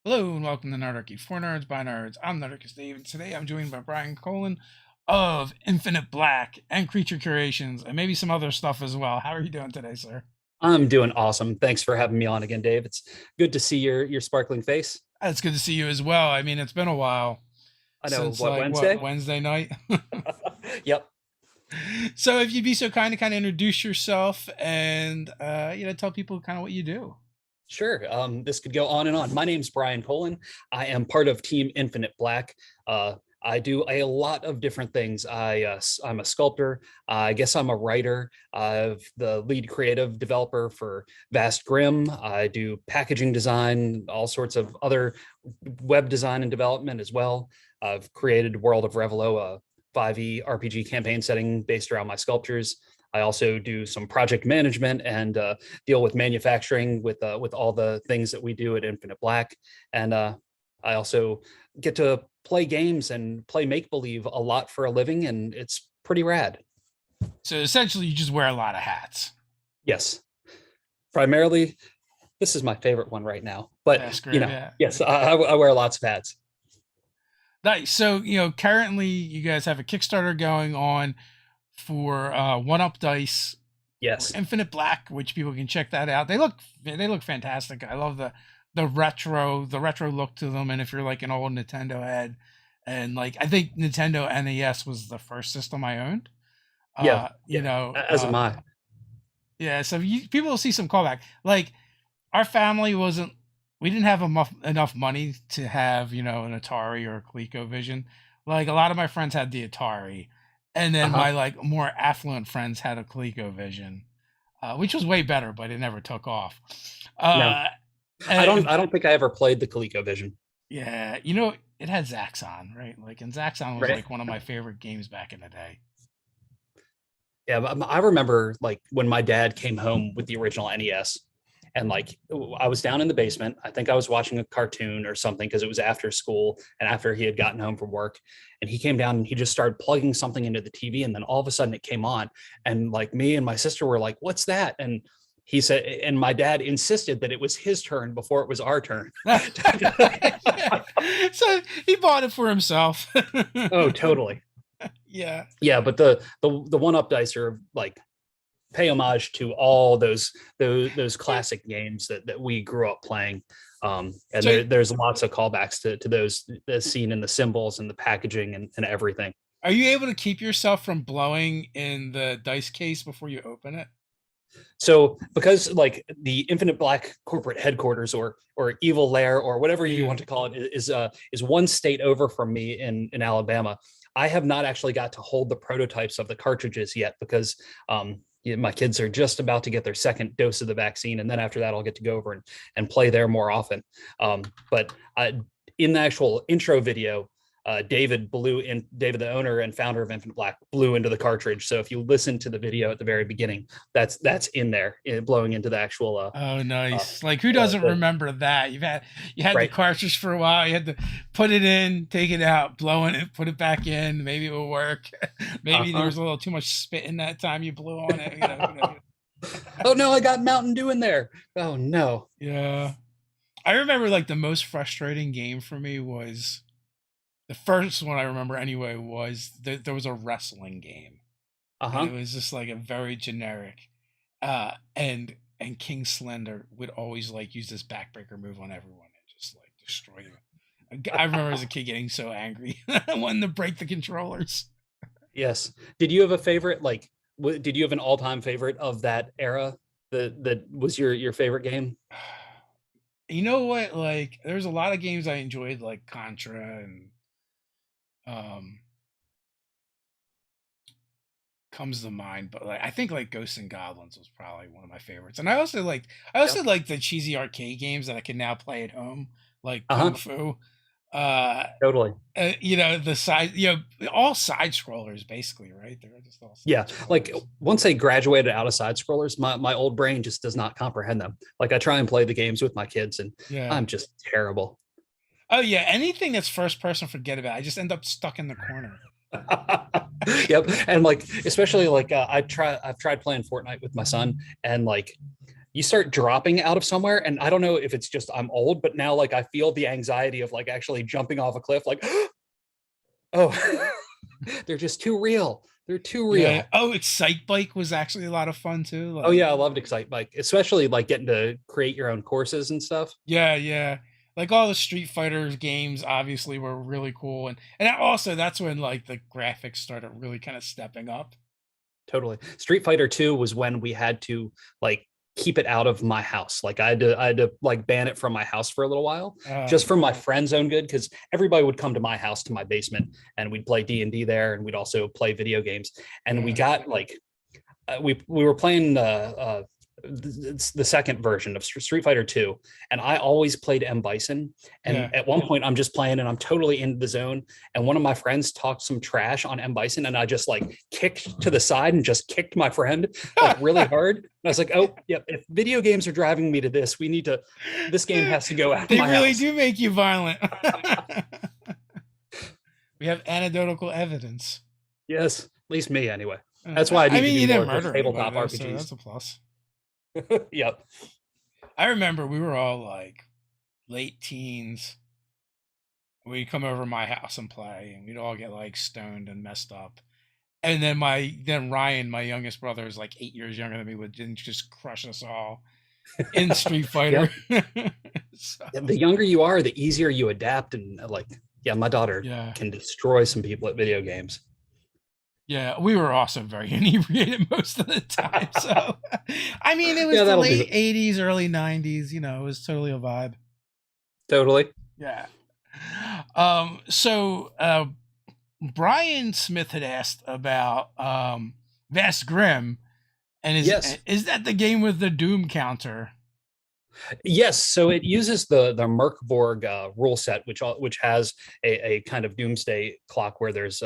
Hello and welcome to Nerdarchy for Nerds by Nerds. I'm Nerdarchy Dave, and today I'm joined by Brian Colin of Infinite Black and Creature Curations, and maybe some other stuff as well. How are you doing today, sir? I'm doing awesome. Thanks for having me on again, Dave. It's good to see your sparkling face. It's good to see you as well. I mean, it's been a while I know, since what, like what Wednesday? Wednesday night. Yep, So if you'd be so kind to kind of introduce yourself and tell people kind of what you do. sure. This could go on and on. My name's Brian Colin. I am part of Team Infinite Black. I do a lot of different things. I'm a sculptor. I guess I'm a writer. I'm the lead creative developer for Vast Grimm. I do packaging design, all sorts of other web design and development as well. I've created World of Revelo, a 5e RPG campaign setting based around my sculptures. I also do some project management and deal with manufacturing with all the things that we do at Infinite Black. And I also get to play games and play make believe a lot for a living, and it's pretty rad. So essentially, you just wear a lot of hats. Yes, primarily, this is my favorite one right now. But That's great. Yeah. yes, I wear lots of hats. Nice. So currently you guys have a Kickstarter going on for One Up Dice for Yes, Infinite Black, which people can check that out. They look fantastic. I love the retro look to them. And if you're like an old Nintendo head, and like I think Nintendo NES was the first system I owned. yeah, You yeah. know, As am I. yeah. So people will see some callback. Like our family wasn't. We didn't have enough money to have an Atari or a ColecoVision. Like a lot of my friends had the Atari, and then Uh-huh. my like more affluent friends had a ColecoVision, which was way better, but it never took off. No, Uh, I don't. and, I don't think I ever played the ColecoVision. yeah, it had Zaxxon, right? Like, and Zaxxon was Right. like one of my favorite games back in the day. Yeah, but I remember like when my dad came home with the original NES, and like I was down in the basement. I think I was watching a cartoon or something because it was after school and after he had gotten home from work. And he came down and he just started plugging something into the TV, and then all of a sudden it came on, and like me and my sister were like, "What's that?" And he said, and my dad insisted that it was his turn before it was our turn. Yeah. So he bought it for himself. Oh, totally. Yeah. Yeah, but the one up dice are like pay homage to all those classic games that we grew up playing. And So there's lots of callbacks to those the scene and the symbols and the packaging and everything. are you able to keep yourself from blowing in the dice case before you open it? So because like the Infinite Black corporate headquarters or evil lair or whatever you Yeah. want to call it is one state over from me in Alabama. I have not actually got to hold the prototypes of the cartridges yet because my kids are just about to get their second dose of the vaccine, and then after that, I'll get to go over and play there more often. But in the actual intro video, David, the owner and founder of Infinite Black, blew into the cartridge. So if you listen to the video at the very beginning, that's in there, blowing into the actual Oh, uh, nice. Like who doesn't remember that? You had the right. cartridge for a while. You had to put it in, take it out, blow in it, put it back in. Maybe it will work. Maybe there Uh-huh. was a little too much spit in that time you blew on it. Oh no, I got Mountain Dew in there. Oh no. Yeah. I remember like the most frustrating game for me was the first one I remember anyway was there was a wrestling game. And Uh-huh. it was just like a very generic and King Slender would always like use this backbreaker move on everyone and just like destroy them. I remember as a kid getting so angry wanting to break the controllers. Yes. Did you have a favorite? Like, did you have an all-time favorite of that era that was your favorite game? You know what? Like there's a lot of games I enjoyed like Contra and um comes to mind, but like I think like Ghosts and Goblins was probably one of my favorites. And I also Yep. like the cheesy arcade games that I can now play at home, like Kung Uh-huh. Fu. Uh Totally. the side, all side scrollers basically, right? They're just all side Yeah. Like scrollers. once they graduated out of side scrollers, my old brain just does not comprehend them. Like I try and play the games with my kids and Yeah. I'm just terrible. Oh yeah, anything that's first person, forget about it. I just end up stuck in the corner. Yep. And like especially like I've tried playing Fortnite with my son, and like you start dropping out of somewhere, and I don't know if it's just I'm old, but now like I feel the anxiety of like actually jumping off a cliff, like oh, they're just too real. They're too Yeah. real. Oh, Excite Bike was actually a lot of fun too. Oh Like, yeah, I loved Excite Bike, especially like getting to create your own courses and stuff. yeah, yeah. Like all the Street Fighter games obviously were really cool, and also that's when like the graphics started really kind of stepping up. Totally. Street Fighter 2 was when we had to like keep it out of my house. Like I had to like ban it from my house for a little while, just for my friends' own good, because everybody would come to my house, to my basement, and we'd play D&D there, and we'd also play video games. And we Yeah. got like we were playing the second version of Street Fighter 2, and I always played M Bison. Yeah. And at one point, I'm just playing and I'm totally in the zone. And one of my friends talked some trash on M Bison, and I just like kicked to the side and just kicked my friend like really hard. And I was like, oh, yep, if video games are driving me to this, this game has to go out of They my really house. do make you violent. We have anecdotal evidence. Yes, at least me anyway. That's why I need to you do more didn't murder tabletop anybody, though, so RPGs. that's a plus. Yep. I remember we were all like late teens. We'd come over to my house and play, and we'd all get like stoned and messed up. And then Ryan, my youngest brother, is like 8 years younger than me, would just crush us all in Street Fighter. So, The younger you are, the easier you adapt. And like, yeah, my daughter yeah. can destroy some people at video games. Yeah, we were also very inebriated most of the time. So, I mean, it was Yeah, the that'll do late it. 80s, early 90s. It was totally a vibe. Totally. Yeah. So Brian Smith had asked about Vast Grimm, and Yes. is that the game with the Doom counter? Yes. So it uses the Merkborg rule set, which has a kind of doomsday clock where there's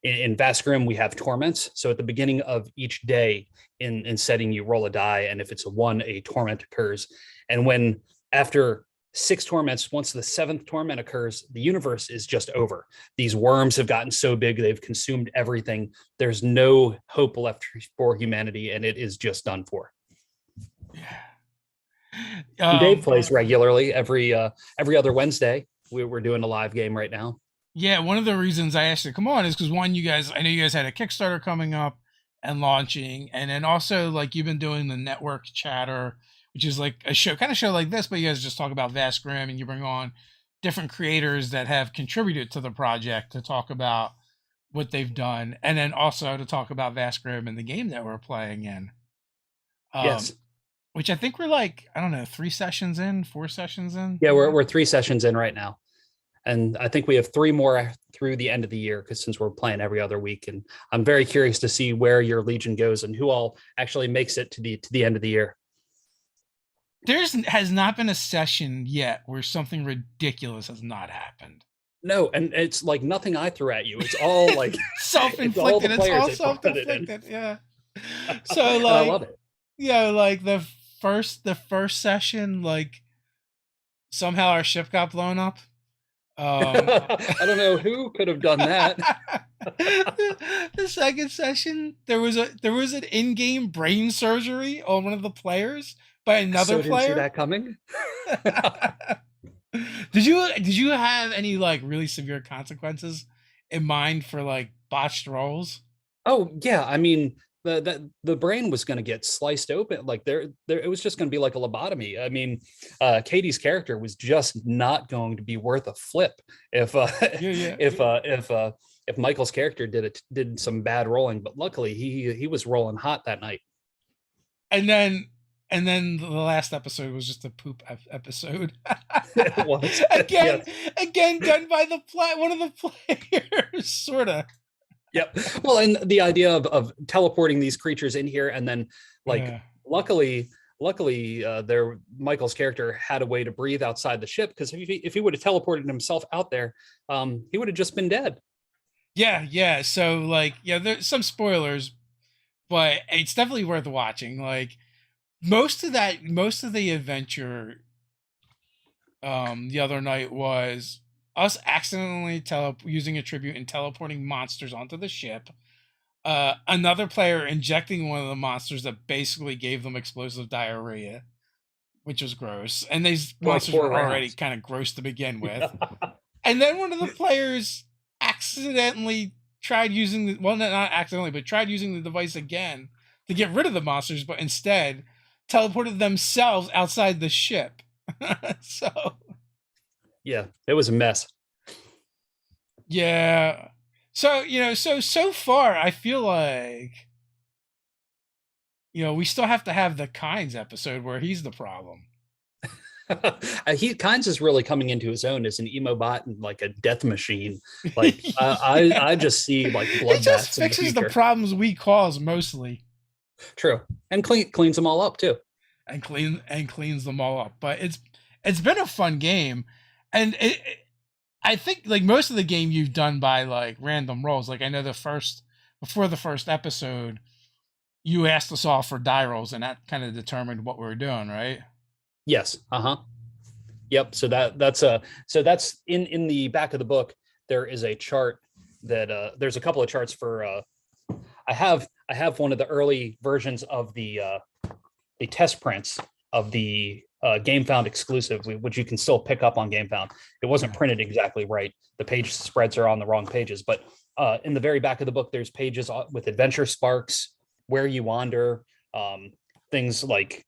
in Vasgrim we have torments. So at the beginning of each day in setting, you roll a die, and if it's a 1, a torment occurs. And when after 6 torments, once the 7th torment occurs, the universe is just over. These worms have gotten so big, they've consumed everything. There's no hope left for humanity, and it is just done for. Yeah. Dave plays regularly every other Wednesday. We're doing a live game right now. Yeah, one of the reasons I asked you to come on is because one, I know you guys had a Kickstarter coming up and launching, and then also like you've been doing the network chatter, which is like a show like this, but you guys just talk about Vast Grimm, and you bring on different creators that have contributed to the project to talk about what they've done, and then also to talk about Vast Grimm and the game that we're playing in. Yes. Which I think we're like, I don't know, 3 sessions in, 4 sessions in. Yeah, we're 3 sessions in right now. And I think we have 3 more through the end of the year, because since we're playing every other week. And I'm very curious to see where your Legion goes and who all actually makes it to the end of the year. Has not been a session yet where something ridiculous has not happened. No, and it's like nothing I threw at you. It's all like self-inflicted. It's all self-inflicted. Yeah. So like, I love it. Yeah, like the first session, like somehow our ship got blown up. I don't know who could have done that. The second session, there was an in-game brain surgery on one of the players by another player. Didn't see that coming. Did you have any like really severe consequences in mind for like botched rolls? Oh yeah, I mean the brain was going to get sliced open. Like there it was just going to be like a lobotomy. I mean, Katie's character was just not going to be worth a flip if if Michael's character did some bad rolling. But luckily he was rolling hot that night. And then the last episode was just a poop episode. It was. Again done by one of the players, sort of. Yep. Well, and the idea of teleporting these creatures in here, and then like luckily Michael's character had a way to breathe outside the ship, because if he would have teleported himself out there, he would have just been dead. Yeah. So like, yeah, there's some spoilers, but it's definitely worth watching. Like most of the adventure the other night was us accidentally using a tribute and teleporting monsters onto the ship. another player injecting one of the monsters that basically gave them explosive diarrhea, which was gross. And these For like monsters four were already rounds. kind of gross to begin with. Yeah. And then one of the players accidentally tried using not accidentally, but tried using the device again to get rid of the monsters, but instead teleported themselves outside the ship. So Yeah, it was a mess. yeah. So, so far I feel like, we still have to have the Kynes episode where he's the problem. He Kynes is really coming into his own as an emo bot and like a death machine. Like I just see like He just bloodbaths in the fixes the future. problems we cause mostly. True, and cleans them all up too. And cleans them all up. But it's been a fun game, and I think like most of the game you've done by like random rolls. Like I know before the first episode, you asked us all for die rolls, and that kind of determined what we were doing, right? Yes. Uh-huh. Yep. So that's in the back of the book. There is a chart that there's a couple of charts for I have one of the early versions of the test prints of the GameFound exclusive, which you can still pick up on GameFound. It wasn't printed exactly right. The page spreads are on the wrong pages, but in the very back of the book, there's pages with adventure sparks, where you wander, things like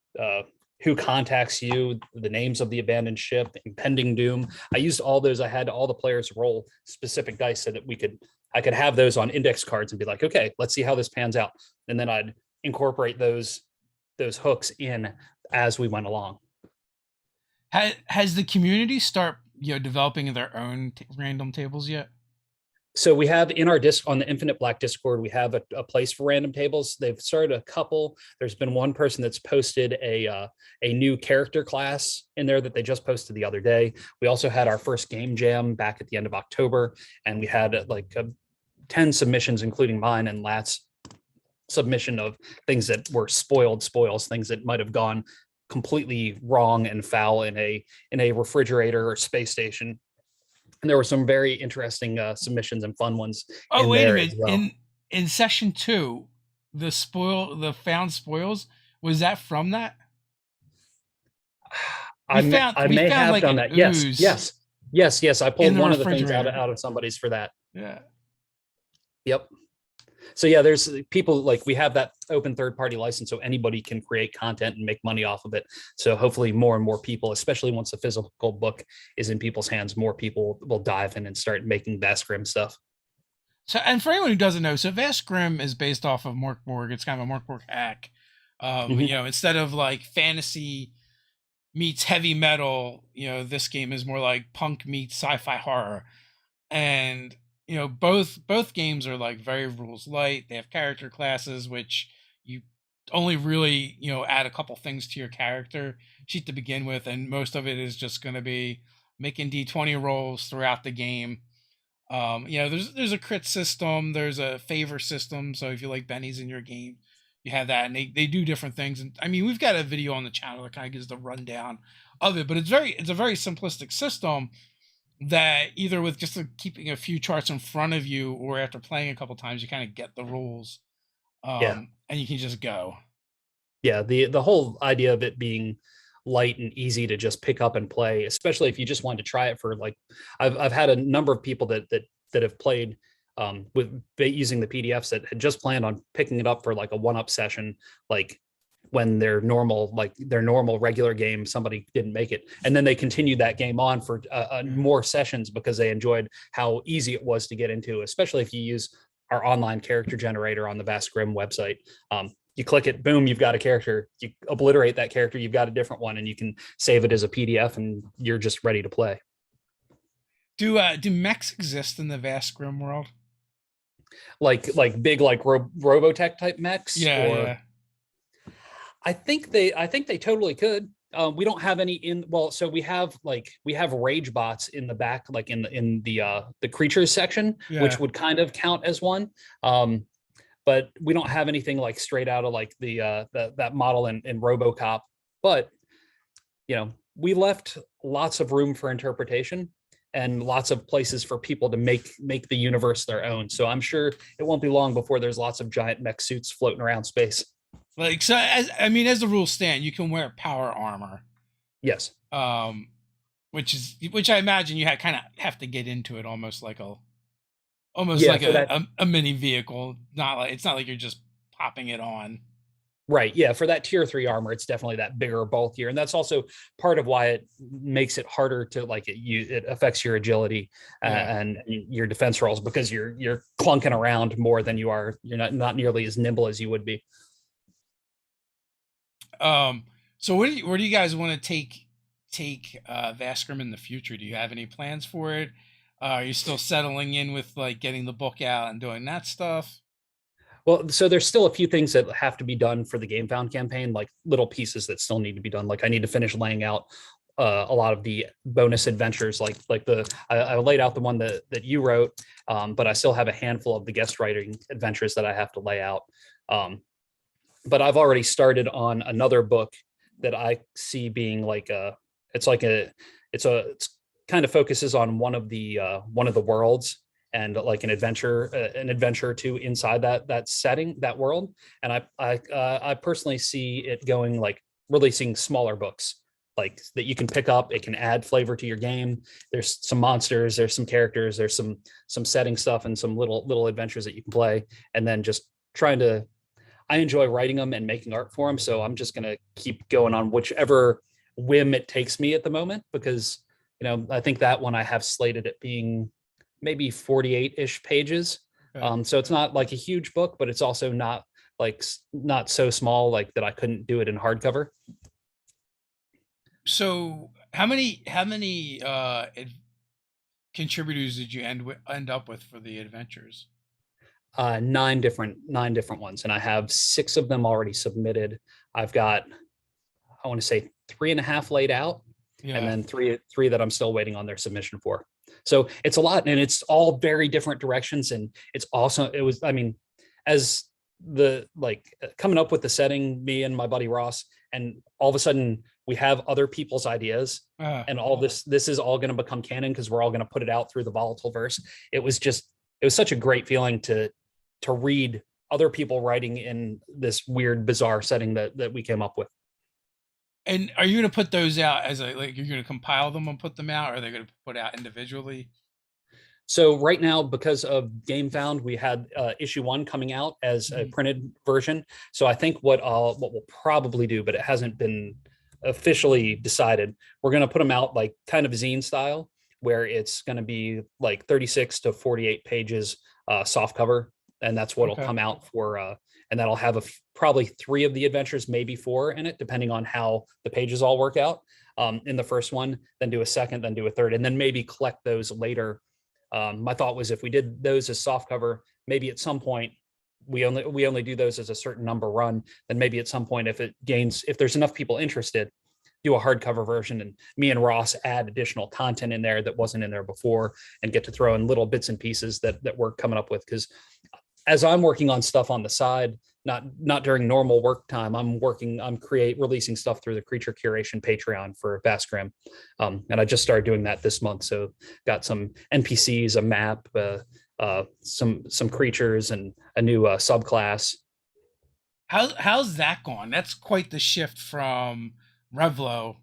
who contacts you, the names of the abandoned ship, impending doom. I used all those. I had all the players roll specific dice so that I could have those on index cards and be like, okay, let's see how this pans out. And then I'd incorporate those hooks in as we went along. Has the community start developing their own random tables yet? So we have in our on the Infinite Black Discord, we have a place for random tables. They've started a couple. There's been one person that's posted a new character class in there that they just posted the other day. We also had our first game jam back at the end of October, and we had 10 submissions, including mine and Lat's submission of things that were spoils, things that might have gone completely wrong and foul in a refrigerator or space station. And there were some very interesting submissions and fun ones. Oh, wait a minute! Well. In session 2, the found spoils, was that from that? I may have like done that. Yes. I pulled one of the things out of somebody's for that. Yeah. Yep. So yeah, there's people like we have that open third-party license, so anybody can create content and make money off of it. So hopefully more and more people, especially once the physical book is in people's hands, more people will dive in and start making Vast Grimm stuff. So, and for anyone who doesn't know, so Vast Grimm is based off of Morkborg. It's kind of a Morkborg hack. Instead of like fantasy meets heavy metal, this game is more like punk meets sci-fi horror. And both games are like very rules light. They have character classes, which you only really, add a couple things to your character sheet to begin with. And most of it is just going to be making D20 rolls throughout the game. There's a crit system. There's a favor system. So if you like bennies in your game, you have that, and they do different things. And I mean, we've got a video on the channel that kind of gives the rundown of it, but it's a very simplistic system that either with just keeping a few charts in front of you or after playing a couple times, you kind of get the rules, and you can just go. Yeah, the whole idea of it being light and easy to just pick up and play, especially if you just wanted to try it for like, I've had a number of people that have played with using the PDFs that had just planned on picking it up for like a one-up session, like when their normal regular game, somebody didn't make it. And then they continued that game on for more sessions because they enjoyed how easy it was to get into, especially if you use our online character generator on the Vast Grimm website. You click it, boom, you've got a character. You obliterate that character, you've got a different one, and you can save it as a PDF and you're just ready to play. Do mechs exist in the Vast Grimm world? Like big Robotech type mechs? Yeah. I think they totally could. We don't have any so we have rage bots in the back, like in the creatures section, which would kind of count as one. But we don't have anything like straight out of like that model in RoboCop. But we left lots of room for interpretation. and lots of places for people to make the universe their own. So I'm sure it won't be long before there's lots of giant mech suits floating around space. Like, so as the rules stand, you can wear power armor. Yes. Which I imagine you kind of have to get into it almost like a mini vehicle. Not like, it's not like you're just popping it on. Right. Yeah. For that tier 3 armor, it's definitely that bigger, bulkier. And that's also part of why it makes it harder to it affects your agility and your defense rolls, because you're clunking around more than you're not nearly as nimble as you would be. So where do you guys want to take Vascrim in the future? Do you have any plans for it? Are you still settling in with like getting the book out and doing that stuff? Well, so there's still a few things that have to be done for the Game Found campaign, like little pieces that still need to be done. Like I need to finish laying out a lot of the bonus adventures, like I laid out the one that you wrote, but I still have a handful of the guest writing adventures that I have to lay out. But I've already started on another book that I see being like it's kind of focuses on one of the worlds, and like an adventure or two inside that setting, that world. And I personally see it going like releasing smaller books like that you can pick up. It can add flavor to your game. There's some monsters, there's some characters, there's some setting stuff, and some little adventures that you can play. And then just I enjoy writing them and making art for them, so I'm just going to keep going on whichever whim it takes me at the moment, because I think that one I have slated at being maybe 48-ish pages. Okay. So it's not like a huge book, but it's also not so small like that I couldn't do it in hardcover. So how many contributors did you end up with for the adventures? 9 different ones, and I have 6 of them already submitted. I've got, I want to say 3.5 laid out, and then three that I'm still waiting on their submission for. So it's a lot, and it's all very different directions. And it's awesome. As the coming up with the setting, me and my buddy Ross, and all of a sudden we have other people's ideas, and all this is all going to become canon because we're all going to put it out through the Volatile verse. It was such a great feeling to read other people writing in this weird, bizarre setting that we came up with. And are you going to put those out as you're going to compile them and put them out, or are they going to put out individually? So right now, because of Game Found, we had issue 1 coming out as a printed version. So I think what we'll probably do, but it hasn't been officially decided, we're going to put them out like kind of zine style, where it's going to be like 36 to 48 pages soft cover. And that's what'll come out for, and that'll have probably 3 of the adventures, maybe 4 in it, depending on how the pages all work out in the first one, then do a second, then do a third, and then maybe collect those later. My thought was if we did those as soft cover, maybe at some point we only do those as a certain number run, then maybe at some point if there's enough people interested, do a hardcover version, and me and Ross add additional content in there that wasn't in there before, and get to throw in little bits and pieces that we're coming up with. Because as I'm working on stuff on the side, not during normal work time, I'm releasing stuff through the Creature Curation Patreon for Vascrim. And I just started doing that this month. So got some NPCs, a map, some creatures, and a new subclass. How's that gone? That's quite the shift from Revlo.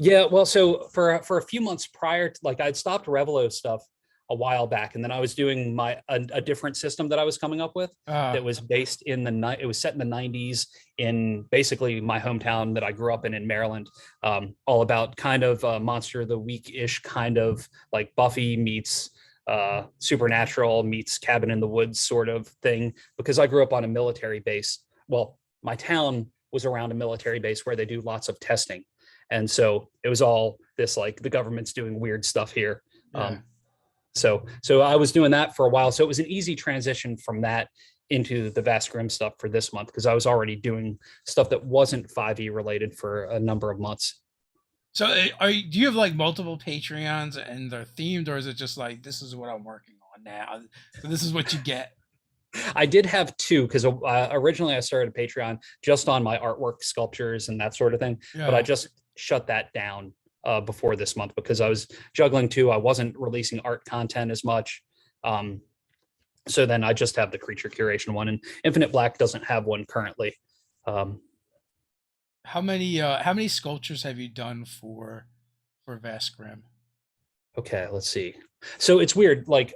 Yeah, well, so for a few months prior to, I'd stopped Revlo stuff a while back, and then I was doing a different system that I was coming up with that was based it was set in the 90s in basically my hometown that I grew up in Maryland, all about kind of Monster of the Week-ish, kind of like Buffy meets Supernatural meets Cabin in the Woods sort of thing, because I grew up on a military base. Well, my town was around a military base where they do lots of testing, and so it was all this like the government's doing weird stuff here. So I was doing that for a while. So it was an easy transition from that into the Vascrim stuff for this month, because I was already doing stuff that wasn't 5e related for a number of months. So do you have like multiple Patreons and they're themed, or is it just like, this is what I'm working on now, so this is what you get? I did have 2, because originally I started a Patreon just on my artwork, sculptures, and that sort of thing. But I just shut that down before this month because I was juggling too. I wasn't releasing art content as much. So then I just have the creature curation one, and Infinite Black doesn't have one currently. How many sculptures have you done for Vast Grimm? Okay, let's see. So it's weird, like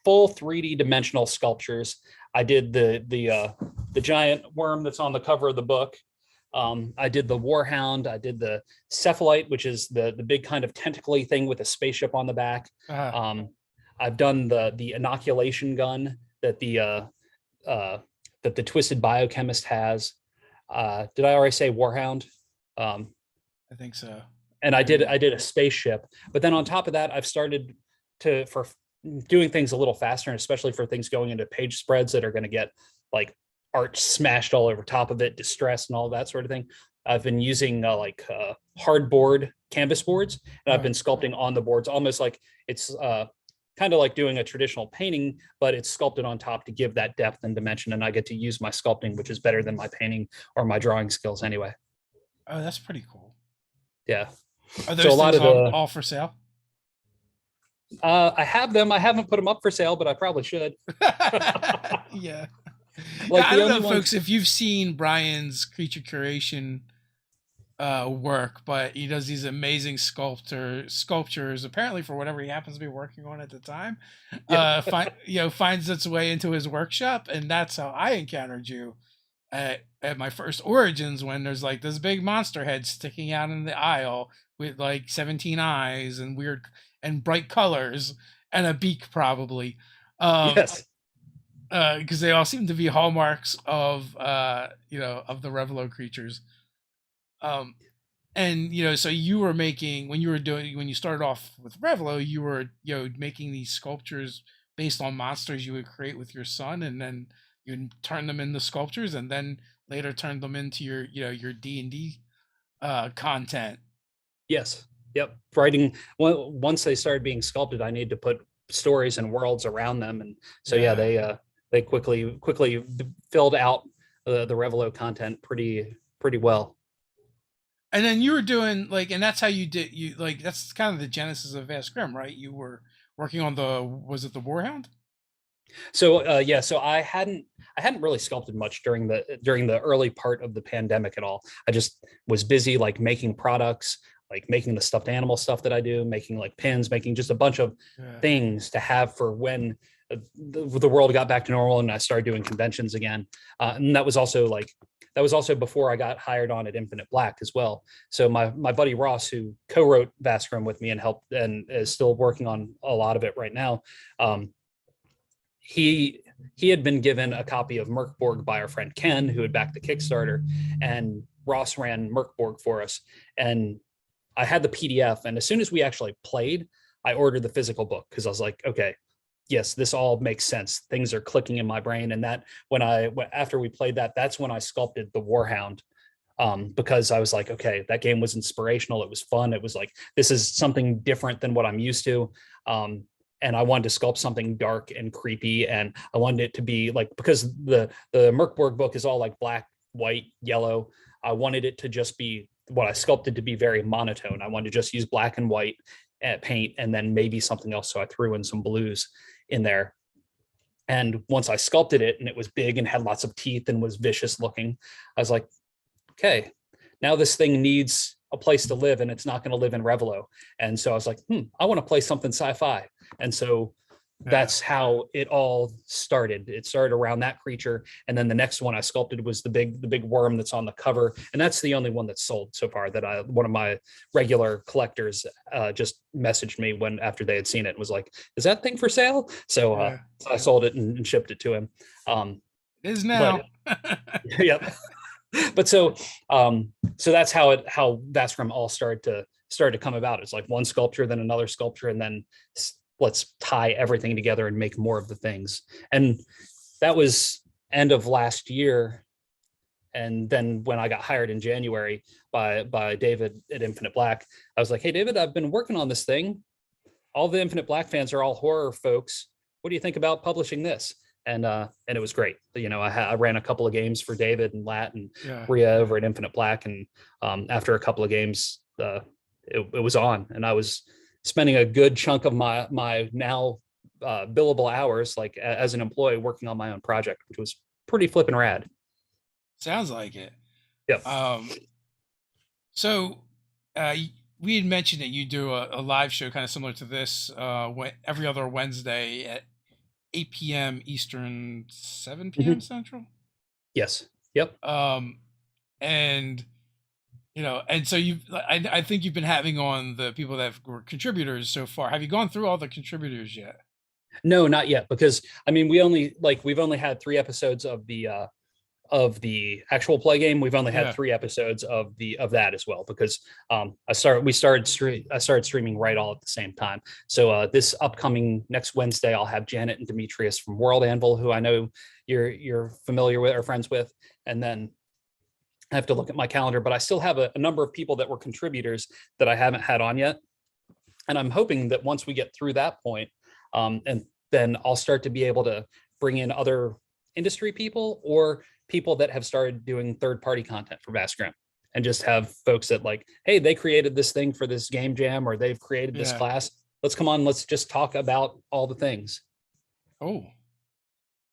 full 3D dimensional sculptures. I did the giant worm that's on the cover of the book. I did the Warhound. I did the Cephalite, which is the big kind of tentacly thing with a spaceship on the back. I've done the inoculation gun that the Twisted Biochemist has. Did I already say Warhound? I think so. And I did a spaceship, but then on top of that, I've started for doing things a little faster, and especially for things going into page spreads that are going to get like art smashed all over top of it, distress and all that sort of thing. I've been using hardboard canvas boards, and I've been sculpting on the boards, almost like it's kind of like doing a traditional painting, but it's sculpted on top to give that depth and dimension. And I get to use my sculpting, which is better than my painting or my drawing skills anyway. Oh, that's pretty cool. Yeah. Are those things all for sale? I have them. I haven't put them up for sale, but I probably should. Yeah. Like I don't know, folks, if you've seen Brian's creature curation work, but he does these amazing sculptures apparently for whatever he happens to be working on at the time. Finds its way into his workshop, and that's how I encountered you at my first Origins, when there's like this big monster head sticking out in the aisle with like 17 eyes and weird and bright colors and a beak, probably. Yes. Because they all seem to be hallmarks of the Revelo creatures. So you were making, when you started off with Revelo, you were making these sculptures based on monsters you would create with your son, and then you turn them into sculptures, and then later turn them into your D&D content. Yes. Yep. Writing, once they started being sculpted, I needed to put stories and worlds around them, and so they quickly filled out the Revelo content pretty well. And then you were doing and that's how that's kind of the genesis of Vast Grimm, right? You were working on was it the Warhound? So so I hadn't really sculpted much during the early part of the pandemic at all. I just was busy like making products, like making the stuffed animal stuff that I do, making like pins, making just a bunch of things to have for when the world got back to normal and I started doing conventions again. And that was also before I got hired on at Infinite Black as well. So my buddy Ross, who co-wrote Vast Grimm with me and helped and is still working on a lot of it right now, he had been given a copy of Merkborg by our friend Ken, who had backed the Kickstarter, and Ross ran Merkborg for us. And I had the PDF, and as soon as we actually played, I ordered the physical book because I was like, okay, yes, this all makes sense. Things are clicking in my brain. And that after we played that's when I sculpted the Warhound, because I was like, okay, that game was inspirational. It was fun. It was like, this is something different than what I'm used to. And I wanted to sculpt something dark and creepy. And I wanted it to be like, because the Merkborg book is all like black, white, yellow. I wanted it to just be what I sculpted to be very monotone. I wanted to just use black and white paint and then maybe something else. So I threw in some blues in there. And once I sculpted it and it was big and had lots of teeth and was vicious looking, I was like, okay, now this thing needs a place to live and it's not going to live in Revelo. And so I was like, I want to play something sci-fi. And so that's how it all started. It started around that creature. And then the next one I sculpted was the big worm that's on the cover. And that's the only one that's sold so far that one of my regular collectors just messaged me after they had seen it and was like, is that thing for sale? So I sold it and shipped it to him. It is now. Yep. But so that's how Vast Grimm all started to come about. It's like one sculpture, then another sculpture, and then let's tie everything together and make more of the things. And that was end of last year. And then when I got hired in January by David at Infinite Black, I was like, hey, David, I've been working on this thing. All the Infinite Black fans are all horror folks. What do you think about publishing this? And it was great. I ran a couple of games for David and Lat and Rhea over at Infinite Black. And after a couple of games, it was on, and I was spending a good chunk of my now billable hours like as an employee working on my own project, which was pretty flippin' rad. Sounds like it. Yep. Um, so we had mentioned that you do a live show kind of similar to this every other Wednesday at 8 p.m. Eastern, 7 p.m. Mhm. Central. Yes. Yep. Um, and and so I think you've been having on the people that were contributors so far. Have you gone through all the contributors yet? No, not yet, because I mean we've only had 3 episodes of the actual play game. We've only had Yeah. 3 episodes of that as well, because I started streaming right all at the same time. So this upcoming next Wednesday, I'll have Janet and Demetrius from World Anvil, who I know you're familiar with or friends with, and then I have to look at my calendar, but I still have a number of people that were contributors that I haven't had on yet. And I'm hoping that once we get through that point, and then I'll start to be able to bring in other industry people or people that have started doing third-party content for Vast Grimm, and just have folks that like, hey, they created this thing for this game jam, or they've created this Yeah. class. Let's come on, let's just talk about all the things. Oh,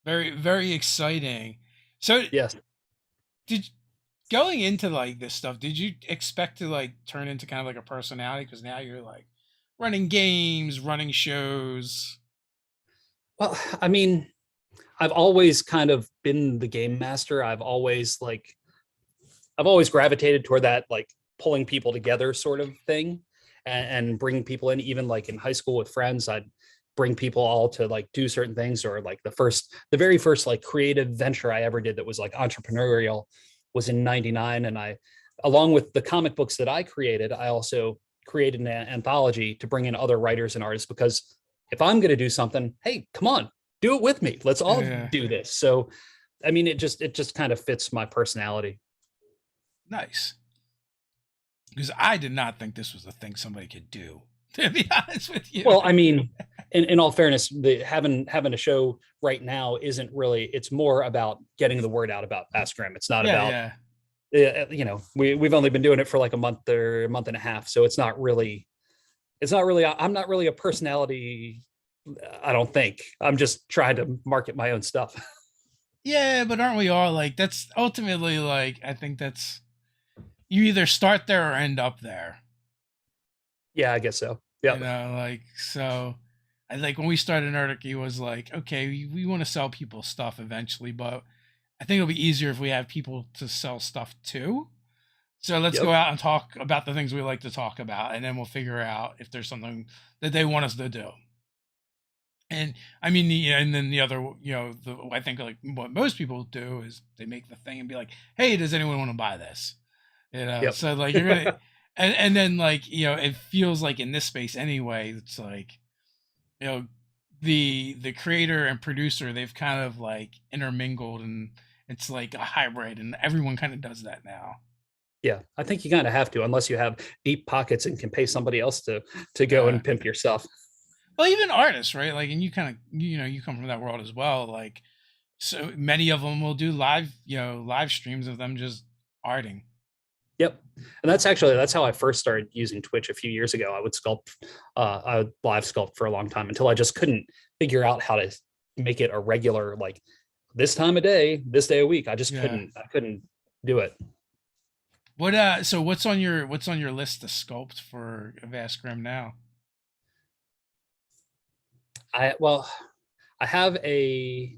very, very exciting. So Yes. did going into like this stuff, did you expect to like turn into kind of like a personality? Because now you're like running games, running shows. Well, I mean, I've always kind of been the game master. I've always gravitated toward that, like pulling people together sort of thing, and bringing people in. Even like in high school with friends, I'd bring people all to like do certain things. Or like the very first like creative venture I ever did that was like entrepreneurial was in '99. And along with the comic books that I created, I also created an anthology to bring in other writers and artists, because if I'm going to do something, hey, come on, do it with me. Let's all Yeah. do this. So, I mean, it just kind of fits my personality. Nice. Because I did not think this was a thing somebody could do. To be honest with you. Well, I mean, in all fairness, having a show right now isn't really. It's more about getting the word out about Vast Grimm. It's not about, Yeah. we've only been doing it for like a month or a month and a half, so it's not really. I'm not really a personality. I don't think. I'm just trying to market my own stuff. Yeah, but aren't we all like? That's ultimately like. I think that's you either start there or end up there. Yeah, I guess so. Yeah. Like so. I like when we started Nerdic, it was like, okay, we want to sell people stuff eventually, but I think it'll be easier if we have people to sell stuff to. So let's Yep. go out and talk about the things we like to talk about, and then we'll figure out if there's something that they want us to do. And I mean, and then the other, I think like what most people do is they make the thing and be like, "Hey, does anyone want to buy this?" Yep. So like you're gonna, and then like it feels like in this space anyway, it's like, you know, the creator and producer, they've kind of like intermingled, and it's like a hybrid, and everyone kind of does that now. Yeah, I think you kind of have to, unless you have deep pockets and can pay somebody else to go Yeah. and pimp your stuff. Well, even artists, right? Like, and you kind of, you come from that world as well. Like, so many of them will do live streams of them just arting. Yep. And that's how I first started using Twitch a few years ago. I would live sculpt for a long time until I just couldn't figure out how to make it a regular, like this time of day, this day a week. I Yeah. couldn't do it. So what's on your list to sculpt for Vast Grimm now? I have a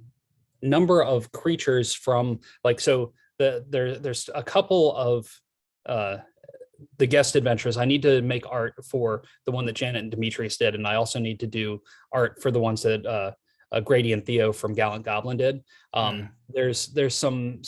number of creatures from like, so there's a couple of uh the guest adventures. I need to make art for the one that Janet and Demetrius did, and I also need to do art for the ones that Grady and Theo from Gallant Goblin did. Yeah. There's some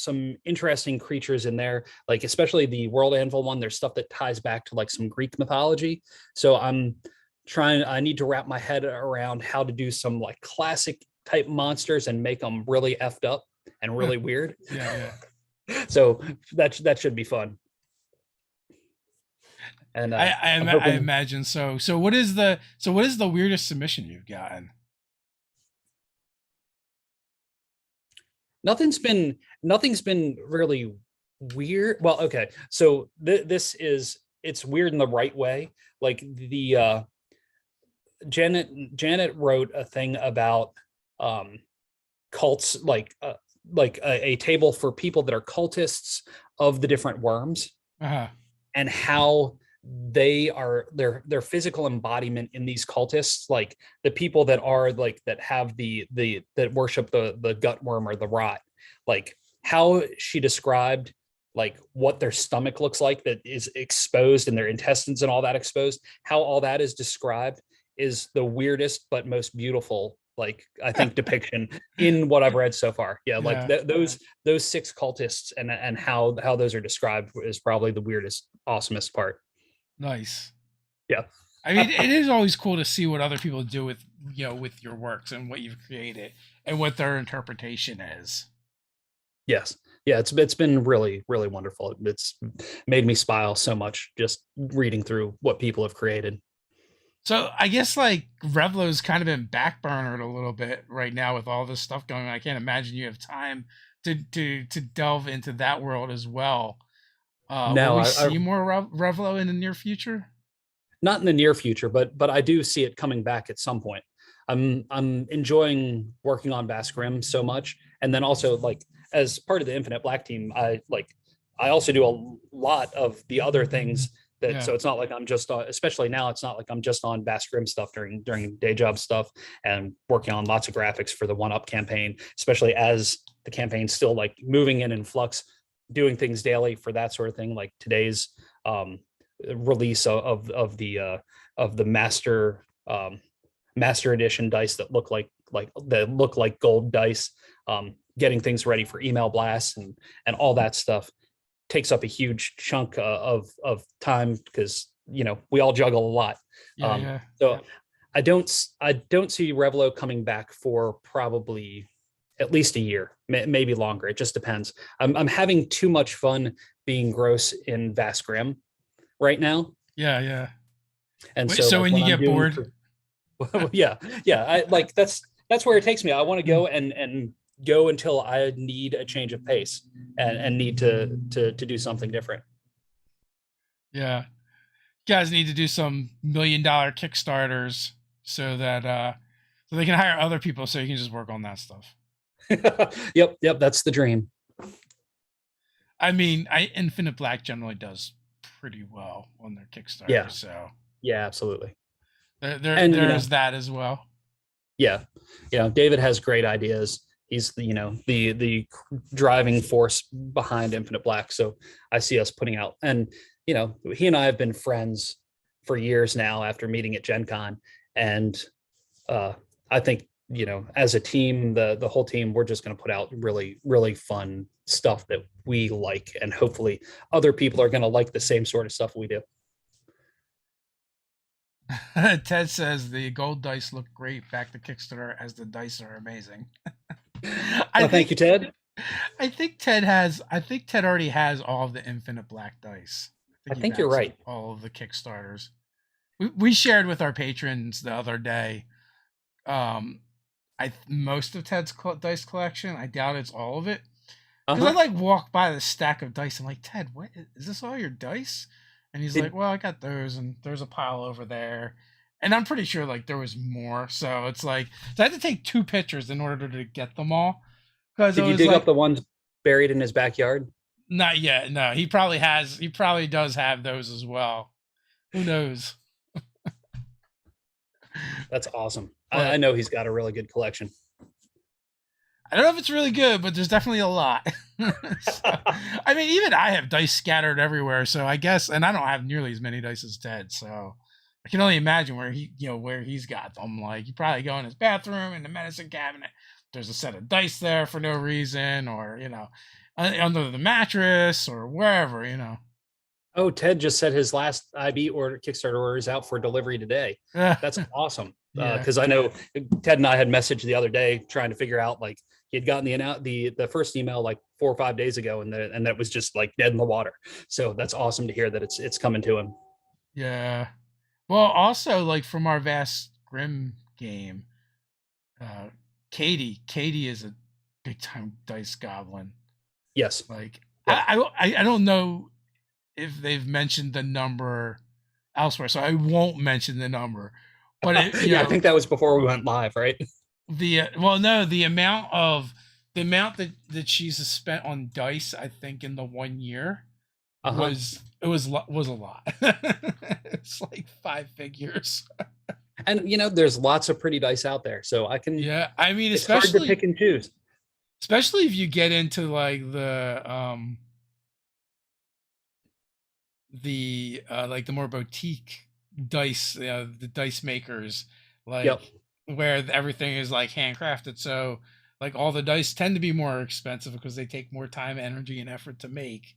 interesting creatures in there, like especially the World Anvil one. There's stuff that ties back to like some Greek mythology. So I need to wrap my head around how to do some like classic type monsters and make them really effed up and really weird. Yeah. So that should be fun. And I imagine so. So what is the weirdest submission you've gotten? nothing's been really weird. Well, okay. So this is it's weird in the right way. Like the Janet wrote a thing about um cults, like a table for people that are cultists of the different worms, Uh-huh. and how they are their physical embodiment in these cultists, like the people that are like that have the that worship the gut worm or the rot, like how she described like what their stomach looks like that is exposed, and their intestines and all that exposed, how all that is described is the weirdest but most beautiful, like I think, depiction in what I've read so far. Yeah, like Yeah. those six cultists and how those are described is probably the weirdest, awesomest part. Nice. Yeah. I mean, it is always cool to see what other people do with, with your works and what you've created and what their interpretation is. Yes. Yeah, it's been really, really wonderful. It's made me smile so much just reading through what people have created. So I guess like Revlo's kind of been backburnered a little bit right now with all this stuff going on. I can't imagine you have time to delve into that world as well. Will No, we I see more Revlo in the near future? not in the near future, but I do see it coming back at some point. I'm enjoying working on Bass Grimm so much, and then also like as part of the Infinite Black team, I also do a lot of the other things that. Yeah. So it's not like I'm just especially now, it's not like I'm just on Bass Grimm stuff during day job stuff and working on lots of graphics for the One Up campaign, especially as the campaign's still like moving in flux, doing things daily for that sort of thing. Like today's release of the master edition dice that look like gold dice, getting things ready for email blasts and all that stuff takes up a huge chunk of time, because we all juggle a lot. Yeah, yeah. So I don't see Revlo coming back for probably at least a year, maybe longer. It just depends. I'm having too much fun being gross in Vast Grimm right now, Yeah, yeah. and Wait, so so like when when you I'm get doing bored, yeah, yeah, I like that's where it takes me. I want to go and go until I need a change of pace and need to do something different. yeah. You guys need to do some $1 million Kickstarters so that so they can hire other people so you can just work on that stuff. Yep, that's the dream. I mean, Infinite Black generally does pretty well on their Kickstarter, Yeah, so yeah, absolutely. there And there's that as well. yeah, David has great ideas. He's the driving force behind Infinite Black. So I see us putting out, and he and I have been friends for years now after meeting at Gen Con. And uh, I think, as a team, the whole team, we're just going to put out really, really fun stuff that we like, and hopefully other people are going to like the same sort of stuff we do. Ted says the gold dice look great back to Kickstarter as the dice are amazing. I Well, thank you, think Ted. I think Ted already has all of the Infinite Black dice. I I think he think you're backs right. all of the Kickstarters. We shared with our patrons the other day. Um, most of Ted's dice collection. I doubt it's all of it because I Uh-huh. like walk by the stack of dice. I'm like, Ted, what is this? All your dice? And he's like, Did well, I got those, and there's a pile over there. And I'm pretty sure like there was more. So it's like, so I had to take 2 pictures in order to get them all because it did you was dig up like, the ones buried in his backyard? not yet. No, he probably has. He probably does have those as well. Who knows? That's awesome. I But know he's got a really good collection. I don't know if it's really good, but there's definitely a lot. So, I mean, even I have dice scattered everywhere. So I guess, and I don't have nearly as many dice as Ted. So I can only imagine where where he's got them. Like you probably go in his bathroom in the medicine cabinet. There's a set of dice there for no reason, or under the mattress or wherever. Oh, Ted just said his last IB order, Kickstarter order, is out for delivery today. That's awesome. Yeah. Because I know Ted and I had messaged the other day trying to figure out, like, he had gotten the first email like 4 or 5 days ago, and that was just like dead in the water. So that's awesome to hear that it's coming to him. Yeah. Well, also like from our Vast Grim game, uh, Katie is a big time dice goblin. Yes. Like Yep. I don't know if they've mentioned the number elsewhere, so I won't mention the number. But it, Yeah, I think that was before we went live, right? well, no, the amount that she's spent on dice, I think in the 1 year Uh-huh. was a lot. It's like 5 figures. And there's lots of pretty dice out there, so I can. Yeah, I mean, It's hard to pick and choose. especially if you get into like the more boutique dice, the dice makers, like Yep. where everything is like handcrafted. So like all the dice tend to be more expensive because they take more time, energy, and effort to make.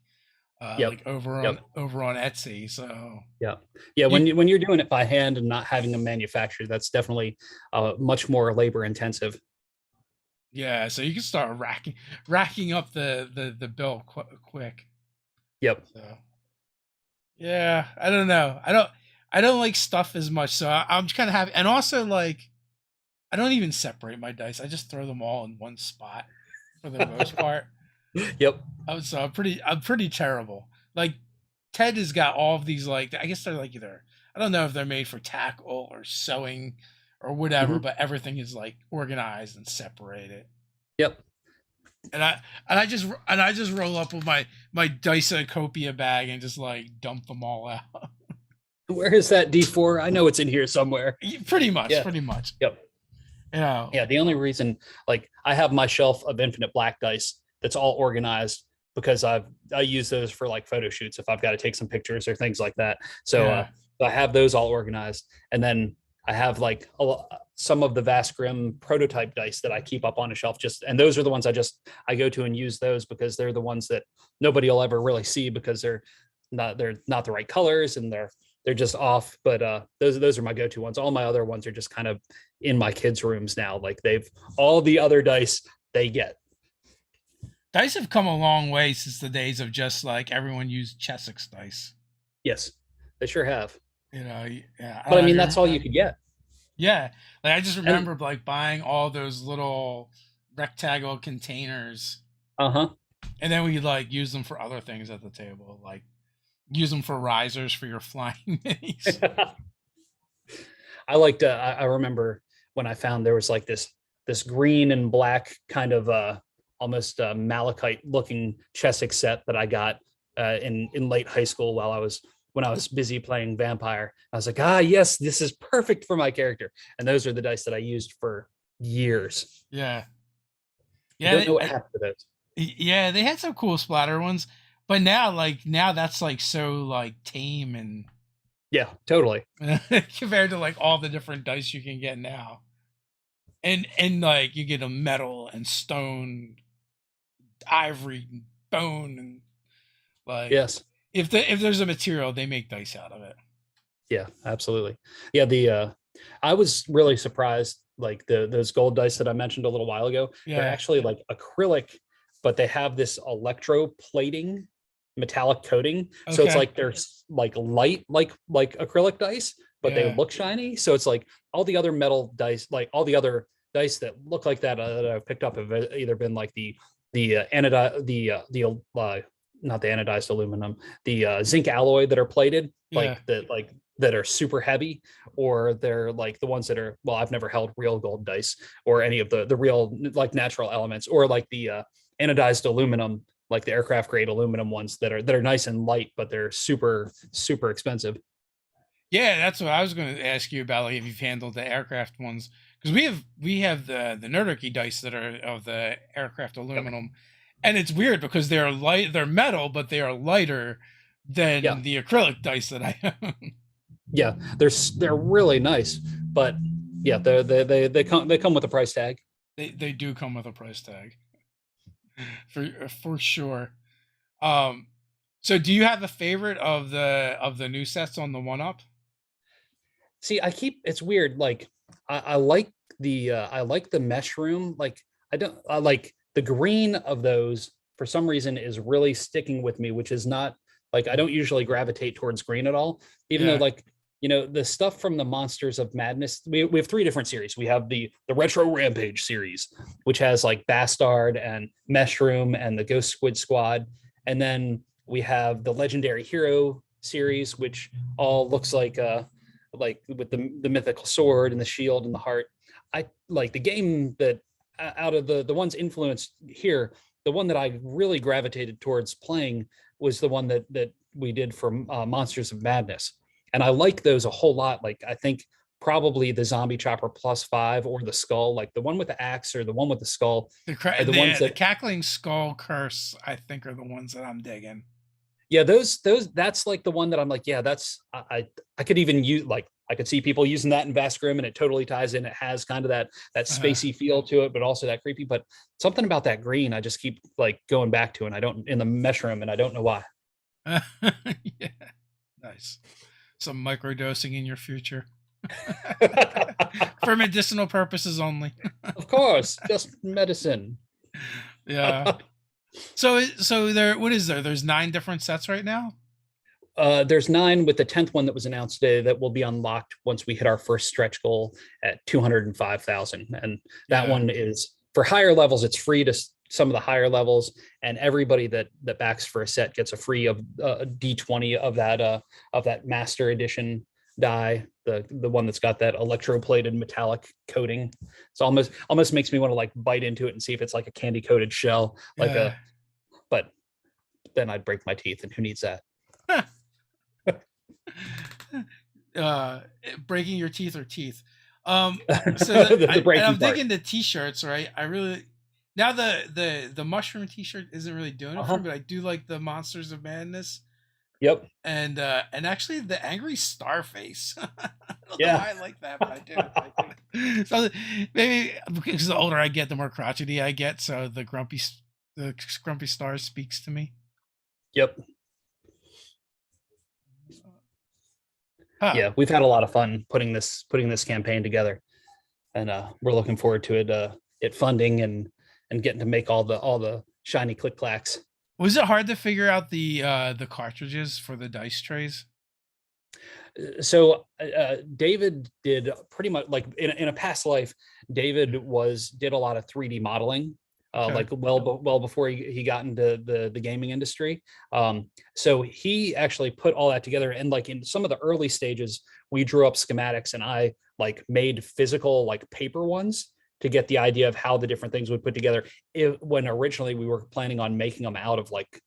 Yep. Like over Yep. on Etsy. So Yeah. Yeah. you, When you're doing it by hand and not having a manufacturer, that's definitely much more labor intensive. yeah, so you can start racking up the bill quick. Yep. So yeah, I don't know. I don't like stuff as much. So I'm just kind of happy, and also like I don't even separate my dice. I just throw them all in one spot for the most part. Yep. So I'm pretty terrible. Like Ted has got all of these, like I guess they're like either, I don't know if they're made for tackle or sewing or whatever, Mhm. but everything is like organized and separated. Yep. And I just roll up with my Dice-A-Copia bag and just like dump them all out. Where is that D4? I know it's in here somewhere. Pretty much, Yeah. pretty much. Yep. You know. Yeah. The only reason, like, I have my shelf of infinite black dice that's all organized because I use those for like photo shoots if I've got to take some pictures or things like that. So Yeah. I have those all organized, and then I have like some of the Vast Grimm prototype dice that I keep up on a shelf. And those are the ones I go to and use those because they're the ones that nobody will ever really see because they're not the right colors and they're just off. But those are my go-to ones. All my other ones are just kind of in my kids' rooms now. Like all the other dice they get. Dice have come a long way since the days of just like everyone used Chessex dice. Yes, they sure have. Yeah. But I mean, that's all you could get. Yeah, like I just And remembered like buying all those little rectangle containers, uh-huh. and then we like use them for other things at the table, like use them for risers for your flying minis. I remember when I found there was like this green and black kind of almost malachite looking Chessex set that I got in late high school when I was busy playing vampire. I was like, yes, this is perfect for my character. And those are the dice that I used for years. Yeah, I yeah, don't know what happened to those. yeah. They had some cool splatter ones, but now that's like so like tame and Yeah, totally. compared to like all the different dice you can get now, and like you get a metal and stone, ivory, and bone, and like Yes. if there's a material, they make dice out of it. Yeah, absolutely. Yeah, I was really surprised, like those gold dice that I mentioned a little while ago, they're Yeah. actually like acrylic, but they have this electroplating metallic coating. So it's Okay. like they're like light, like acrylic dice, but they Yeah. look shiny. So it's like all the other metal dice, like all the other dice that look like that I've picked up have either been like the anodi not the anodized aluminum, the zinc alloy that are plated, Yeah. like that are super heavy, or they're like the ones that are, well, I've never held real gold dice or any of the real like natural elements, or like the anodized aluminum, like the aircraft grade aluminum ones that are nice and light, but they're super expensive. Yeah, that's what I was going to ask you about. Like, if you've handled the aircraft ones, because we have the Nerdarchy dice that are of the aircraft Yep. aluminum, and it's weird because they're light, they're metal, but they are lighter Yeah, than the acrylic dice that I own. yeah, they're really nice, but yeah, they come with a price tag. They do come with a price tag for sure. Um, so do you have a favorite of the new sets on the one up? See, it's weird. Like I like the mesh room. Like I like the green of those for some reason is really sticking with me, which is not like I don't usually gravitate towards green at all, even though Yeah, like the stuff from the Monsters of Madness. We have three different series. We have the Retro Rampage series, which has like Bastard and Mesh Room and the Ghost Squid Squad, and then We have the Legendary Hero series, which all looks like with the mythical sword and the shield and the heart. I like the game that out of the ones influenced here, the one that I really gravitated towards playing was the one that we did for Monsters of Madness, and I like those a whole lot. Like I think probably the Zombie Chopper +5 or the Skull, like the one with the axe or the one with the skull, are the ones The that cackling skull curse, I think, are the ones that I'm digging. yeah, those that's like the one that I'm like, yeah, that's I could even use like I could see people using that in Vast Grim and it totally ties in. It has kind of that spacey feel to it, but also that creepy. But something about that green, I just keep like going back to, and I don't in the mesh room, and I don't know why. Yeah, nice. Some microdosing in your future for medicinal purposes only. Of course, just medicine. Yeah. So there, what is there? There's 9 different sets right now. There's 9 with the 10th one that was announced today that will be unlocked once we hit our first stretch goal at 205,000. And that one is for higher levels. It's free to some of the higher levels, and everybody that backs for a set gets a free of D20 of that master edition die, the one that's got that electroplated metallic coating. It's almost makes me want to like bite into it and see if it's like a candy coated shell, but then I'd break my teeth, and who needs that? Breaking your teeth or teeth. So I'm thinking the t-shirts, right? I really now the mushroom t-shirt isn't really doing it for me, but I do like the Monsters of Madness. Yep. And actually the angry star face. I don't know why I like that, but I do. So maybe because the older I get, the more crotchety I get. So the grumpy star speaks to me. Yep. Huh. Yeah, we've had a lot of fun putting this campaign together, and we're looking forward to it funding and getting to make all the shiny click clacks. Was it hard to figure out the cartridges for the dice trays? So David did pretty much like in a past life. David did a lot of 3D modeling. Like well before he got into the gaming industry. So he actually put all that together, and like in some of the early stages, we drew up schematics, and I like made physical like paper ones to get the idea of how the different things would put together. When originally we were planning on making them out of like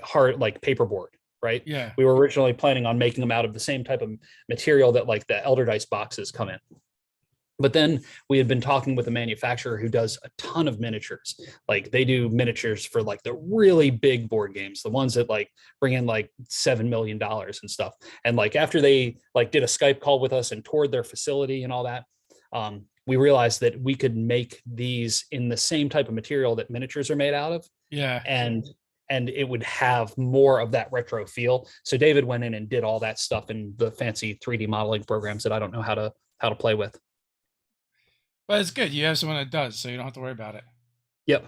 hard like paperboard, right? Yeah. We were originally planning on making them out of the same type of material that like the Elder Dice boxes come in. But then we had been talking with a manufacturer who does a ton of miniatures. Like they do miniatures for like the really big board games, the ones that like bring in like $7 million and stuff. And like after they like did a Skype call with us and toured their facility and all that, we realized that we could make these in the same type of material that miniatures are made out of. Yeah. And it would have more of that retro feel. So David went in and did all that stuff in the fancy 3D modeling programs that I don't know how to play with. But it's good. You have someone that does, so you don't have to worry about it. Yep.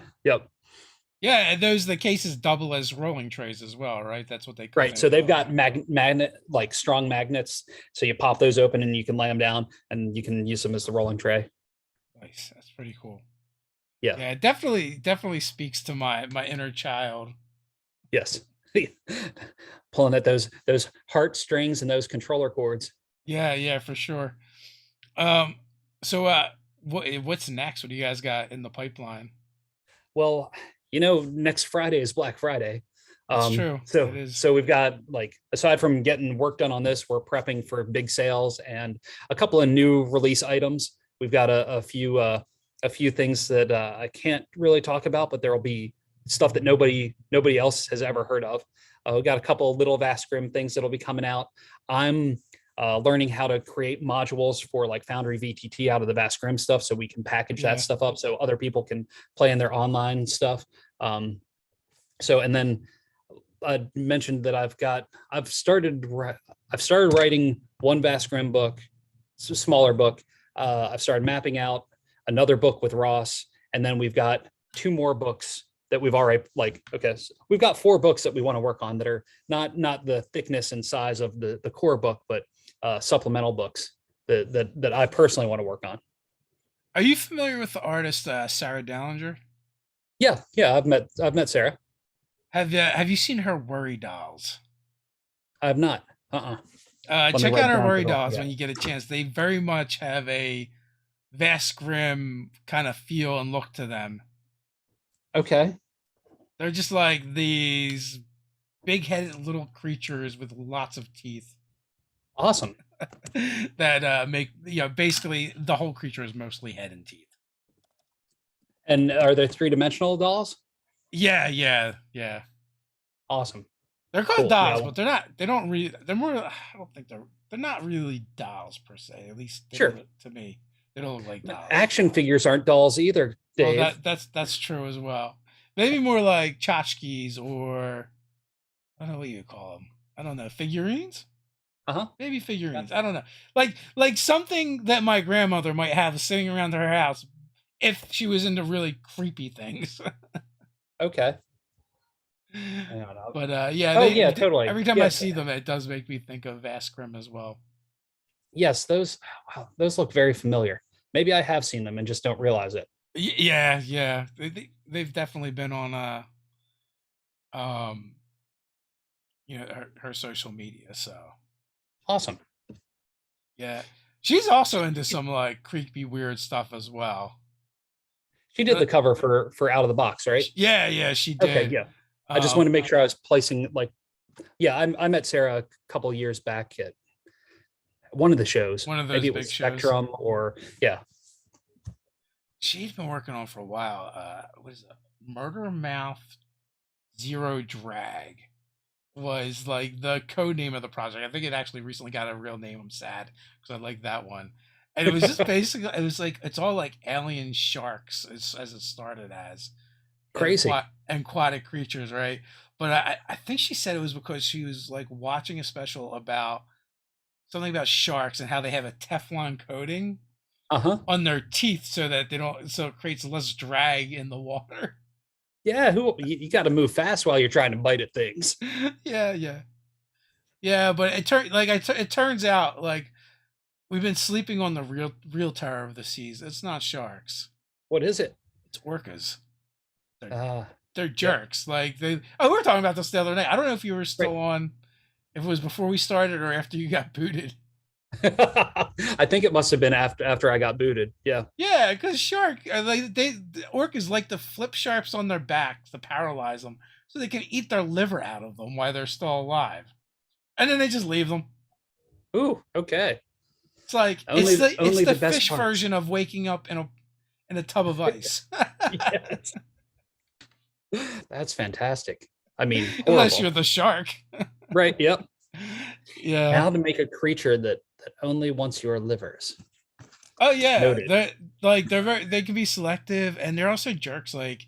Yeah, and the cases double as rolling trays as well, right? That's what they call right. So they've got magnet like strong magnets. So you pop those open and you can lay them down, and you can use them as the rolling tray. Nice. That's pretty cool. Yeah. Yeah, it definitely speaks to my inner child. Yes. Pulling at those heartstrings and those controller cords. Yeah, for sure. So what's next? What do you guys got in the pipeline? Well, next Friday is Black Friday. That's true. So we've got like, aside from getting work done on this, we're prepping for big sales and a couple of new release items. We've got a few things that I can't really talk about, but there will be stuff that nobody else has ever heard of. We've got a couple of little Vast Grim things that'll be coming out. I'm learning how to create modules for like Foundry VTT out of the Vast Grim stuff, so we can package that stuff up so other people can play in their online stuff. And then I mentioned that I've started writing one Vast Grim book. It's a smaller book. I've started mapping out another book with Ross, and then we've got 2 more books that we've already so we've got 4 books that we want to work on that are not the thickness and size of the core book, but supplemental books that I personally want to work on. Are you familiar with the artist Sarah Dallinger? Yeah, I've met Sarah. Have you seen her worry dolls? I have not. Uh-uh. Let me Check out write her down worry because I'll dolls forget. when you get a chance. They very much have a vast grim kind of feel and look to them. Okay. They're just like these big-headed little creatures with lots of teeth Awesome. that make basically the whole creature is mostly head and teeth. And are they three-dimensional dolls? Yeah, yeah, yeah. Awesome. They're called Cool. Yeah. dolls, but they're not. They don't really. They're more. I don't think they're not really dolls per se. At least they don't Sure. look to me. They don't look like But dolls. action figures aren't dolls either, Well, Dave. that's true as well. Maybe more like tchotchkes or I don't know what you would call them. I don't know, figurines. Uh-huh. Maybe Yeah. figurines. I don't know. Like something that my grandmother might have sitting around her house if she was into really creepy things. Okay. Hang on. But yeah, Oh yeah, totally. every time I Yes. see them, it does make me think of Vaskrim as well. Yes, those wow, those look very familiar. Maybe I have seen them and just don't realize it. Yeah, yeah, they've definitely been on um her social media. So Awesome. yeah, she's also into some like creepy weird stuff as well. She did the But cover for Out of the Box, right? yeah, yeah, she Okay, did. yeah. I just want Um, to make sure I was placing like, yeah, I met Sarah a couple years back at one of the shows. one of Maybe those it big was shows. Spectrum or yeah. She's been working on for a while. What is it? Murder Mouth Zero Drag was like the code name of the project. I think it actually recently got a real name. I'm sad because I like that one. And it was just basically, it was like it's all like alien sharks as it started as, and Crazy. aquatic creatures, right? But I think she said it was because she was like watching a special about something about sharks and how they have a Teflon coating Uh-huh. on their teeth so that they don't, so it creates less drag in the water. Yeah, who you got to move fast while you're trying to bite at things. Yeah, yeah, yeah. But it turns out like we've been sleeping on the real terror of the seas. It's not sharks. What is it? It's orcas. They're Uh, they're yep. jerks. Like they. Oh, we were talking about this the other night. I don't know if you were Right. still on. If it was before we started or after you got booted. I think it must have been after I got booted. Yeah. Yeah, because the orcas like to flip sharps on their backs to paralyze them, so they can eat their liver out of them while they're still alive, and then they just leave them. Ooh, okay. It's like it's Only the the best fish parts. version of waking up in a tub of ice. Yes. That's fantastic. I mean, Unless you're horrible. the shark. Right. Yep. Yeah. How to make a creature that only wants your livers. Oh yeah. Noted. They can be selective and they're also jerks. Like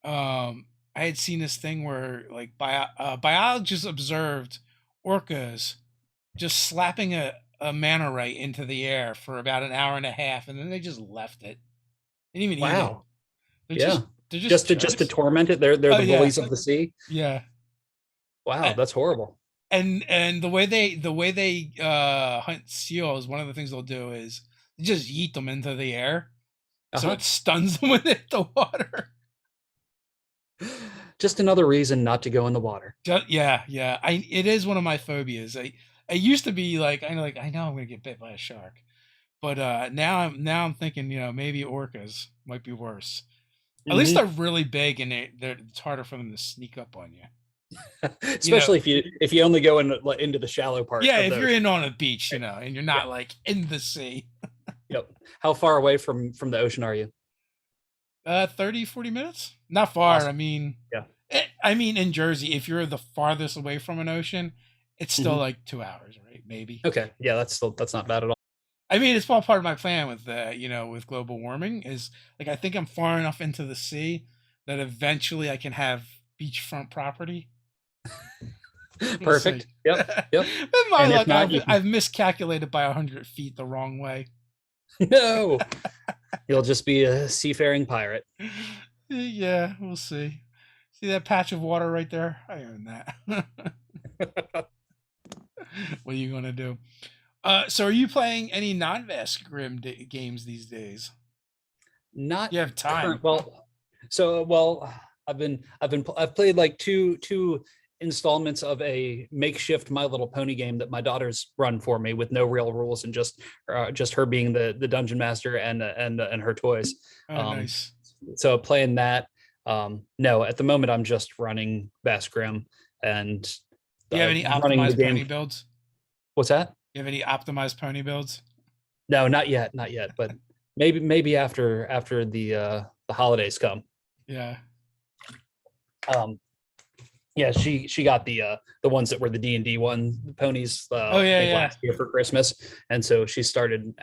I had seen this thing where like biologists observed orcas just slapping a manta ray into the air for about an hour and a half, and then they just left it. They didn't even eat it. Wow. They're Yeah. just Just to jerks. torment it. They're Oh the yeah, bullies of the sea. yeah. Wow, A- that's horrible. And the way they hunt seals, one of the things they'll do is just yeet them into the air, so Uh-huh. it stuns them when they hit the water. Just another reason not to go in the water. Yeah, yeah. It is one of my phobias. I used to be like I know I'm gonna get bit by a shark, but now I'm thinking maybe orcas might be worse. At least Hmm. they're really big and it's harder for them to sneak up on you. You know, Especially if you only go into the shallow part yeah, of if the you're ocean. in on a beach, Right. and you're Yeah. not like in the sea. Yep. How far away from the ocean are you? 30, 40 minutes? Not far. I Awesome. mean, Yeah. I mean, in Jersey, if you're the farthest away from an ocean, it's still Hmm. like 2 hours, right? Maybe. Okay. Yeah, that's not bad at all. I mean, it's all part of my plan with with global warming is like I think I'm far enough into the sea that eventually I can have beachfront property. We'll see. Perfect. Yep. Yep. With my And if luck, not, you can I've miscalculated by 100 feet the wrong way. no. You'll just be a seafaring pirate. Yeah, we'll see. See that patch of water right there? I own that. What are you gonna do? So are you playing any non-Vast Grim games these days? Not You have time. current. Well, so well. I've played like two installments of a makeshift My Little Pony game that my daughter's run for me with no real rules and just her being the dungeon master and her toys. Oh, nice. So playing that. No, at the moment I'm just running Bass Grimm and Do you have any running the optimized pony game. builds? What's that? You have any optimized pony builds? No, not yet, but maybe after the holidays come. Yeah. Um, yeah, she got the ones that were the D&D ponies. Oh, I yeah, think yeah. last year for Christmas, and so she started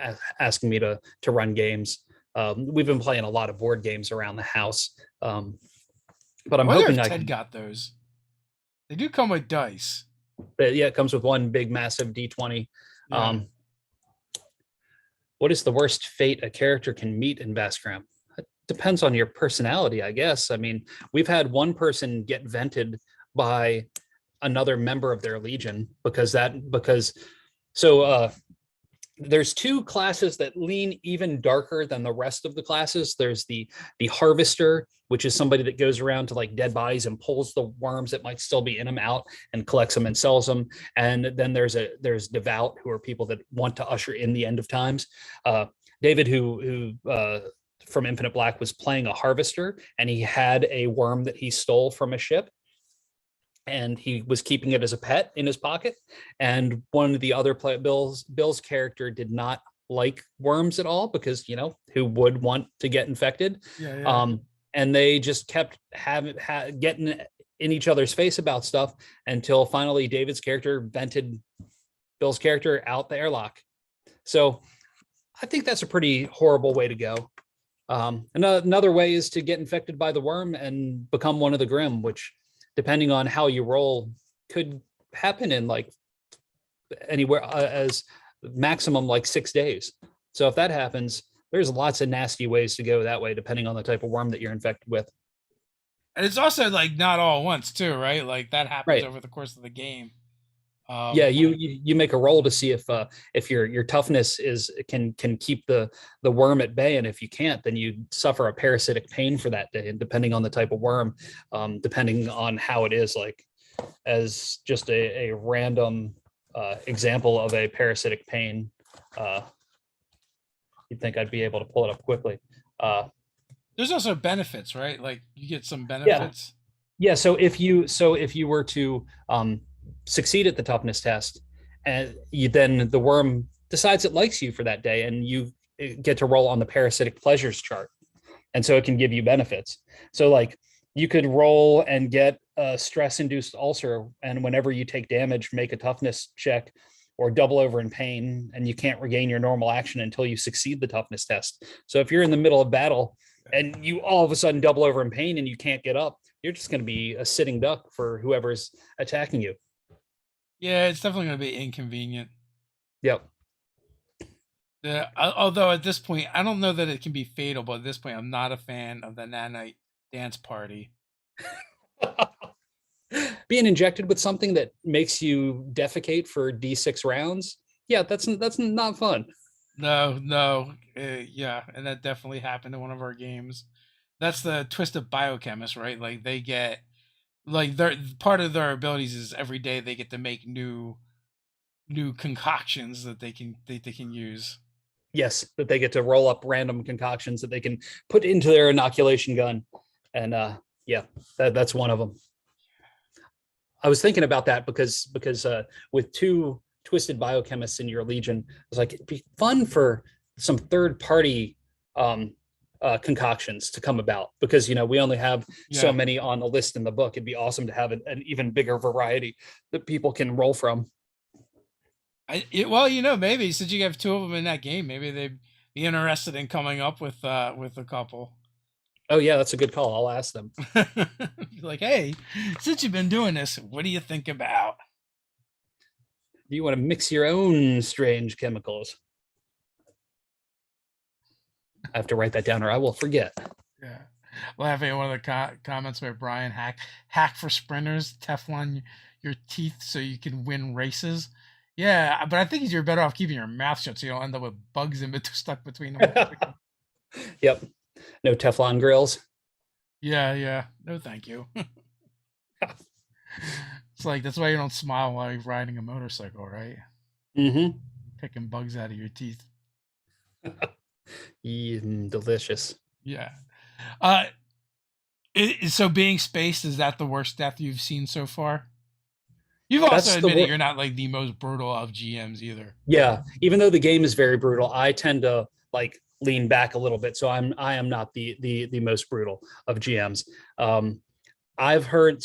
asking me to run games. We've been playing a lot of board games around the house, but I'm I wonder hoping if I Ted can. got those. They do come with dice. But yeah, it comes with one big massive D20. Yeah. What is the worst fate a character can meet in Baskram? It depends on your personality, I guess. I mean, we've had one person get vented by another member of their legion because so there's two classes that lean even darker than the rest of the classes. There's the harvester, which is somebody that goes around to like dead bodies and pulls the worms that might still be in them out and collects them and sells them. And then there's devout, who are people that want to usher in the end of times. David, who from Infinite Black, was playing a harvester, and he had a worm that he stole from a ship, and he was keeping it as a pet in his pocket. And one of the other Bill's character did not like worms at all, because who would want to get infected? Yeah. And they just kept getting in each other's face about stuff until finally David's character vented Bill's character out the airlock. So I think that's a pretty horrible way to go. Another way is to get infected by the worm and become one of the Grimm, which, depending on how you roll, could happen in like anywhere as maximum like 6 days. So if that happens, there's lots of nasty ways to go that way, depending on the type of worm that you're infected with. And it's also like not all at once too, right? Like that happens Right. over the course of the game. Yeah, you make a roll to see if your toughness can keep the worm at bay, and if you can't, then you suffer a parasitic pain for that day. And depending on the type of worm, depending on how it is, like as just a random example of a parasitic pain, you'd think I'd be able to pull it up quickly. There's also benefits, right? Like you get some benefits. Yeah. So if you were to succeed at the toughness test, and then the worm decides it likes you for that day, and you get to roll on the parasitic pleasures chart, and so it can give you benefits. So like you could roll and get a stress-induced ulcer, and whenever you take damage, make a toughness check or double over in pain, and you can't regain your normal action until you succeed the toughness test. So if you're in the middle of battle and you all of a sudden double over in pain and you can't get up, you're just going to be a sitting duck for whoever's attacking you. Yeah, it's definitely going to be inconvenient. Yep. Yeah, although at this point, I don't know that it can be fatal, but at this point, I'm not a fan of the nanite dance party. Being injected with something that makes you defecate for D6 rounds, yeah, that's not fun. No, yeah, and that definitely happened in one of our games. That's the twisted biochemist, right? Like they get, like their part of their abilities is every day they get to make new concoctions that they can use. Yes, that they get to roll up random concoctions that they can put into their inoculation gun, and yeah, that's one of them. I was thinking about that because with two twisted biochemists in your legion, I was like, it'd be fun for some third party concoctions to come about, because we only have so many on the list in the book. It'd be awesome to have an even bigger variety that people can roll from. Well, maybe since you have two of them in that game, maybe they'd be interested in coming up with a couple. Oh yeah, that's a good call. I'll ask them. Like, hey, since you've been doing this, what do you think about? Do you want to mix your own strange chemicals? I have to write that down or I will forget. Yeah. Laughing at one of the comments by Brian, hack for sprinters, Teflon your teeth so you can win races. Yeah, but I think you're better off keeping your mouth shut so you don't end up with bugs stuck between them. Yep. No Teflon grills. Yeah. No, thank you. It's like that's why you don't smile while you're riding a motorcycle, right? Mm-hmm. Picking bugs out of your teeth. Delicious. Yeah. Uh, so being spaced, is that the worst death you've seen so far? You've also That's the admitted wor- you're not like the most brutal of GMs either. Yeah, even though the game is very brutal, I tend to like lean back a little bit. So I am not the most brutal of GMs. Um, I've heard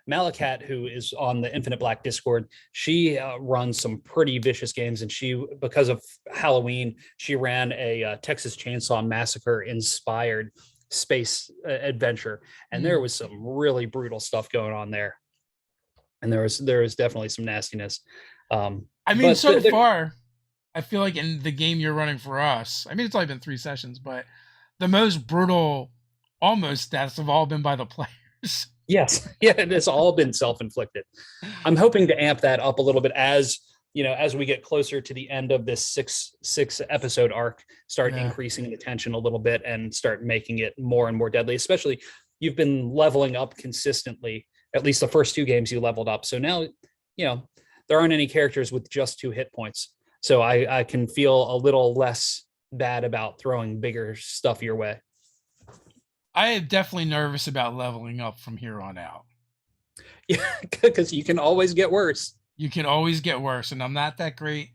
Malakat, who is on the Infinite Black Discord, she runs some pretty vicious games, and she, because of Halloween, she ran a Texas Chainsaw Massacre inspired space adventure, and there Mm. was some really brutal stuff going on there, and there was definitely some nastiness. I mean, But so far, I feel like in the game you're running for us, I mean, it's only been 3 sessions, but the most brutal almost deaths have all been by the players. yes, yeah, it's all been self-inflicted. I'm hoping to amp that up a little bit as as we get closer to the end of this six episode arc, start Yeah. increasing the tension a little bit and start making it more and more deadly. Especially, you've been leveling up consistently. At least the first 2 games you leveled up. So now, there aren't any characters with just 2 hit points. So I can feel a little less bad about throwing bigger stuff your way. I am definitely nervous about leveling up from here on out. Yeah, because you can always get worse. You can always get worse, and I'm not that great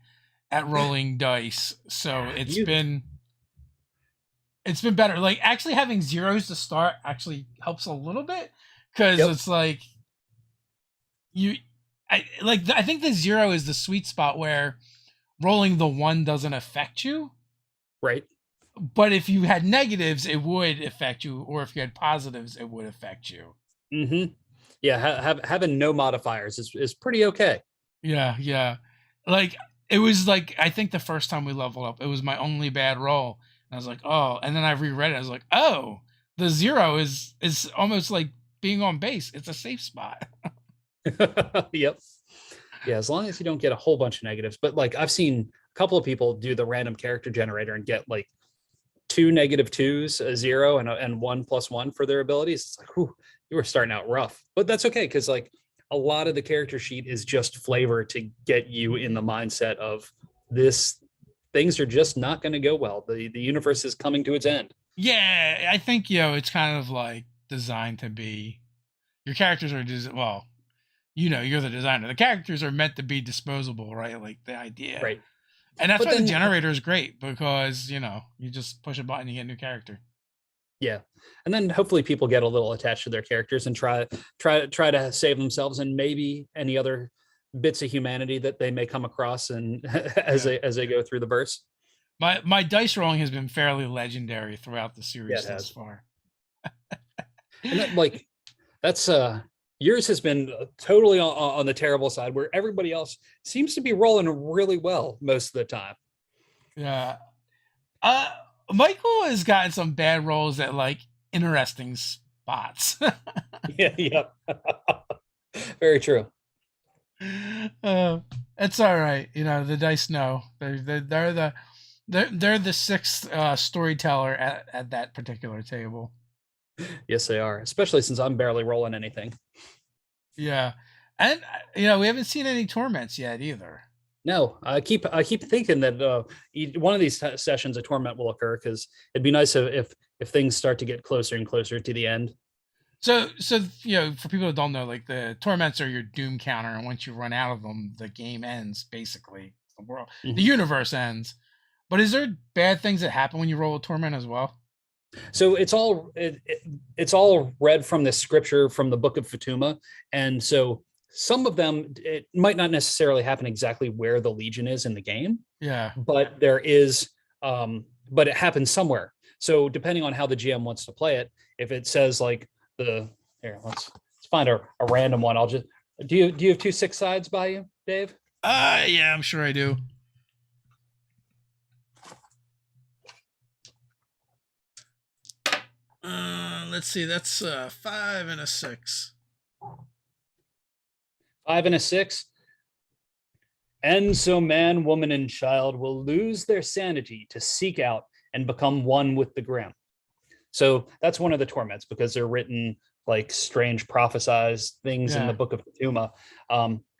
at rolling dice, so You it's been better. Like actually having zeros to start actually helps a little bit because Yep. it's like you, I think the 0 is the sweet spot where rolling the 1 doesn't affect you, Right. but if you had negatives, it would affect you, or if you had positives, it would affect you. Mm-hmm. Yeah, having no modifiers is pretty okay. Yeah. Like it was like I think the first time we leveled up, it was my only bad roll. And I was like, oh, and then I reread it. I was like, oh, the 0 is almost like being on base. It's a safe spot. Yep. Yeah, as long as you don't get a whole bunch of negatives. But like I've seen a couple of people do the random character generator and get like 2 -2s, a 0, and 1+1 for their abilities. It's like, whew, you were starting out rough. But that's okay, because like a lot of the character sheet is just flavor to get you in the mindset of this. Things are just not going to go well. The universe is coming to its end. Yeah, I think it's kind of like designed to be. Your characters are just well, you're the designer. The characters are meant to be disposable, right? Like the idea. Right. And that's But why the then generator is great because, you just push a button, you get a new character. yeah. And then hopefully people get a little attached to their characters and try to save themselves and maybe any other bits of humanity that they may come across and as Yeah. they go through the verse. My dice rolling has been fairly legendary throughout the Yeah, series it thus has. far. And that, like that's yours has been totally on the terrible side, where everybody else seems to be rolling really well most of the time. Yeah. Uh Michael has gotten some bad rolls at like interesting spots. Yeah, yep. Very true. uh, it's all right. The dice know. They're the sixth storyteller at that particular table. Yes, they are, especially since I'm barely rolling anything. Yeah. And we haven't seen any torments yet either. No, I keep thinking that one of these sessions a torment will occur, because it'd be nice if things start to get closer and closer to the end. So for people that don't know, like the torments are your doom counter, and once you run out of them, the game ends. Basically, the universe ends. But is there bad things that happen when you roll a torment as well? So it's all read from the scripture from the Book of Fatuma, and so some of them, it might not necessarily happen exactly where the Legion is in the game, Yeah. but there is, but it happens somewhere. So depending on how the GM wants to play it, if it says like let's find a random one. I'll just do you have 2 6 sides by you, Dave? Yeah, I'm sure I do. Let's see. That's 5 and a 6. 5 and a 6. And so man, woman, and child will lose their sanity to seek out and become one with the Grimm. So that's one of the torments, because they're written like strange prophesized things in the Yeah. Book of Tuma.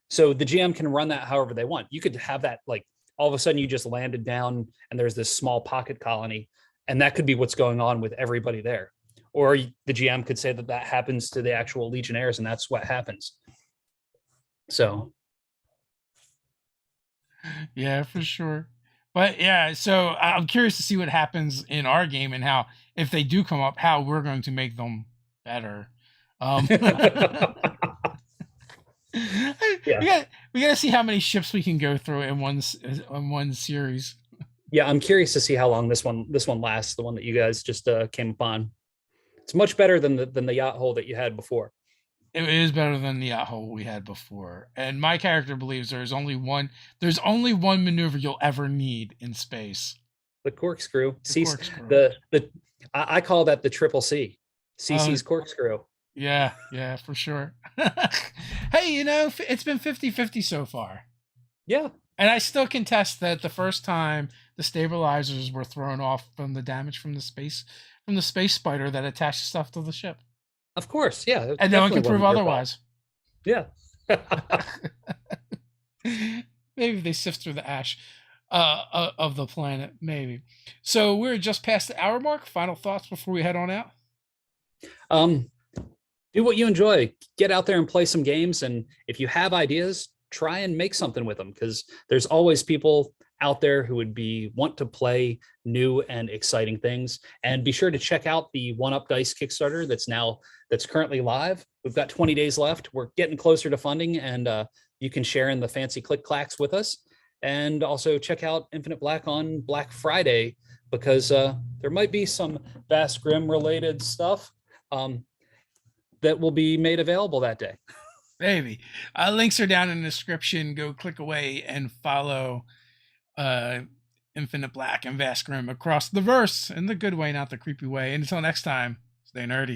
So the GM can run that however they want. You could have that like all of a sudden you just landed down and there's this small pocket colony, and that could be what's going on with everybody there. Or the GM could say that that happens to the actual Legionnaires, and that's what happens. So Yeah, for sure. But yeah, so I'm curious to see what happens in our game and how, if they do come up, how we're going to make them better. We yeah, got to see how many ships we can go through in one series. yeah, I'm curious to see how long this one lasts. The one that you guys just came upon. It's much better than the yacht hole that you had before. It is better than the yacht hole we had before, and my character believes there's only one maneuver you'll ever need in space. The corkscrew. The corkscrew. The I call that the triple C. CC's corkscrew. Yeah, for sure. Hey, it's been 50-50 so far. Yeah. And I still contest that the first time the stabilizers were thrown off from the damage from the space spider that attached stuff to the ship. Of course, yeah. And no one can prove otherwise. Yeah. Maybe they sift through the ash of the planet, maybe. So we're just past the hour mark. Final thoughts before we head on out? Do what you enjoy. Get out there and play some games. And if you have ideas, try and make something with them, because there's always people out there who would want to play new and exciting things. And be sure to check out the One Up Dice Kickstarter that's currently live. We've got 20 days left. We're getting closer to funding, and you can share in the fancy click clacks with us. And also check out Infinite Black on Black Friday, because there might be some Vast Grimm related stuff that will be made available that day. Maybe. Links are down in the description. Go click away and follow Infinite Black and Vast Grimm across the verse in the good way, not the creepy way. And until next time, stay nerdy.